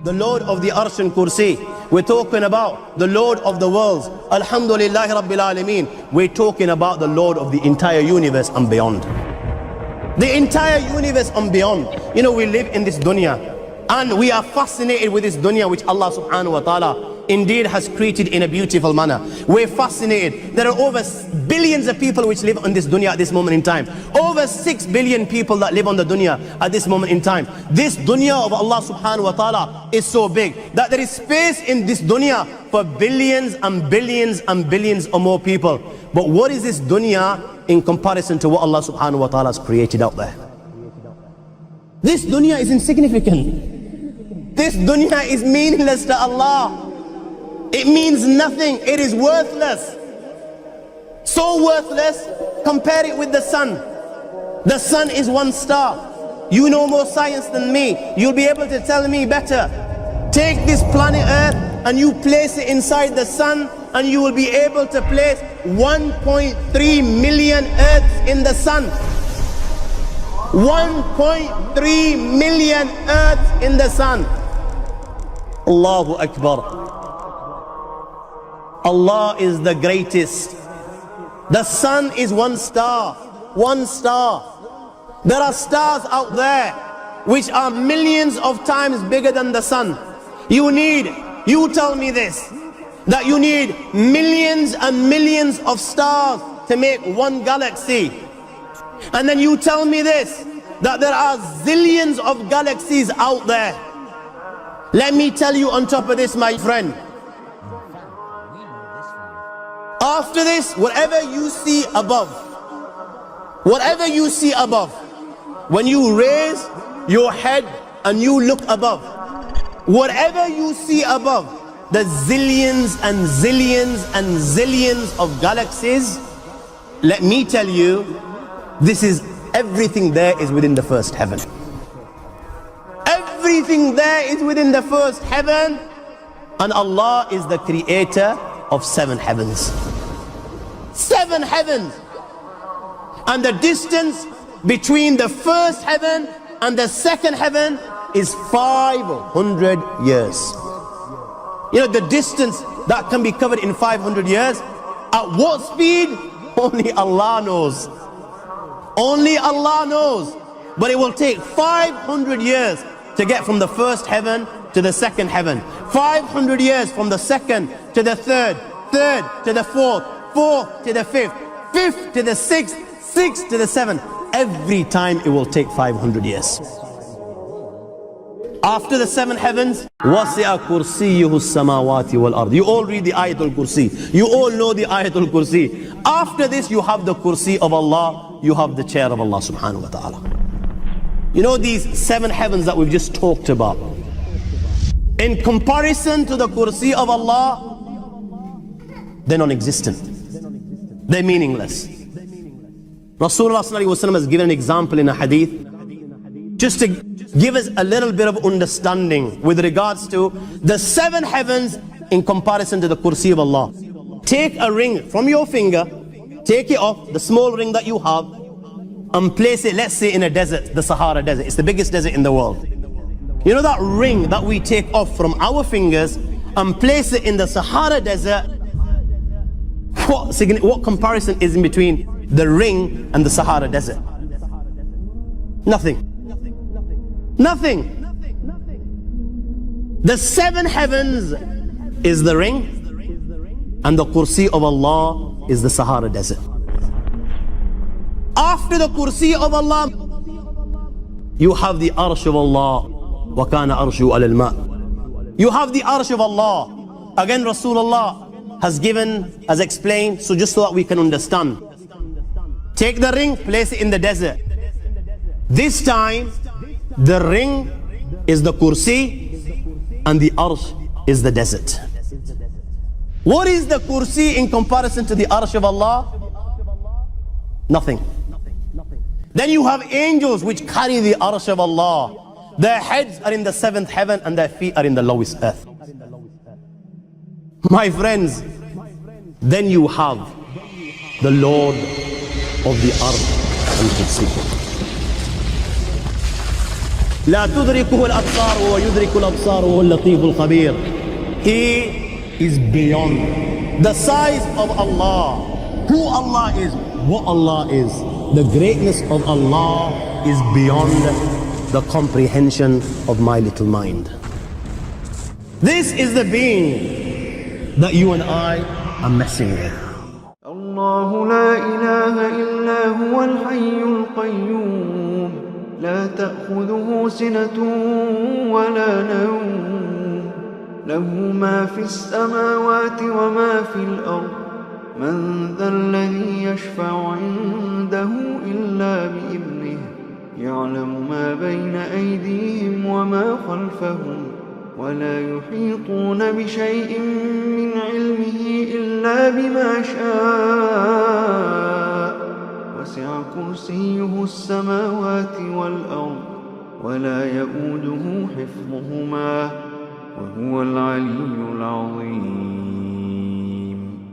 the Lord of the Arsh and Kursi. We're talking about the Lord of the worlds. Alhamdulillah Rabbil Alameen. We're talking about the Lord of the entire universe and beyond. The entire universe and beyond. You know, we live in this dunya and we are fascinated with this dunya which Allah subhanahu wa ta'ala indeed has created in a beautiful manner. We're fascinated. There are over billions of people which live on this dunya at this moment in time. Over 6 billion people that live on the dunya at this moment in time. This dunya of Allah subhanahu wa ta'ala is so big that there is space in this dunya for billions and billions and billions or more people. But what is this dunya in comparison to what Allah subhanahu wa ta'ala has created out there? This dunya is insignificant. This dunya is meaningless to Allah. It means nothing. It is worthless. So worthless, compare it with the sun. The sun is one star. You know more science than me. You'll be able to tell me better. Take this planet Earth and you place it inside the sun and you will be able to place 1.3 million Earths in the sun. 1.3 million Earths in the sun. Allahu Akbar. Allah is the greatest. The sun is one star. One star. There are stars out there which are millions of times bigger than the sun. You tell me this, that you need millions and millions of stars to make one galaxy. And then you tell me this, that there are zillions of galaxies out there. Let me tell you on top of this, my friend. After this, whatever you see above, when you raise your head and you look above, whatever you see above, the zillions and zillions and zillions of galaxies, let me tell you, this is everything there is within the first heaven. Everything there is within the first heaven, and Allah is the creator of 7 heavens. 7 heavens. And the distance between the first heaven and the second heaven is 500 years. You know, the distance that can be covered in 500 years, at what speed? Only Allah knows. Only Allah knows. But it will take 500 years to get from the first heaven to the second heaven. 500 years from the second to the third, third to the fourth, fourth to the fifth, fifth to the sixth, sixth to the seventh. Every time it will take 500 years. After the 7 heavens, وَسِعَ كُرْسِيُّهُ السَّمَاوَاتِ وَالْأَرْضِ. You all read the Ayatul Kursi. You all know the Ayatul Kursi. After this, you have the Kursi of Allah. You have the chair of Allah subhanahu wa ta'ala. You know these 7 heavens that we've just talked about, in comparison to the Kursi of Allah, they're non-existent. They're meaningless. Rasulullah sallallahu alaihi wasallam has given an example in a hadith just to give us a little bit of understanding with regards to the 7 heavens in comparison to the Kursi of Allah. Take a ring from your finger, take it off, the small ring that you have, and place it, let's say, in a desert, the Sahara Desert. It's the biggest desert in the world. You know that ring that we take off from our fingers and place it in the Sahara Desert? What comparison is in between the ring and the Sahara Desert? Nothing. Nothing. The 7 heavens is the ring, and the Kursi of Allah is the Sahara Desert. After the Kursi of Allah, you have the Arsh of Allah. وَكَانَ أَرْشُهُ عَلَى الْمَاءِ. You have the Arsh of Allah. Again, Rasulullah has explained, so just so that we can understand. Take the ring, place it in the desert. This time, the ring is the Kursi and the Arsh is the desert. What is the Kursi in comparison to the Arsh of Allah? Nothing. Then you have angels which carry the Arsh of Allah. Their heads are in the 7th heaven and their feet are in the lowest earth. My friends, then you have the Lord of the Arsh and Kursi. لا تدركه الأبصار وهو يدرك الأبصار وهو اللطيف الخبير. He is beyond the size of Allah, who Allah is, what Allah is. The greatness of Allah is beyond the comprehension of my little mind. This is the being that you and I are messing with. الله لا إله إلا هو الحي القيوم لا تأخذه سنة ولا نوم له ما في السماوات وما في الأرض من ذا الذي يشفع عنده إلا بإذنه يعلم ما بين أيديهم وما خلفهم ولا يحيطون بشيء من علمه إلا بما شاء وسع كرسيه السماوات والأرض ولا يؤوده حفظهما وهو العلي العظيم.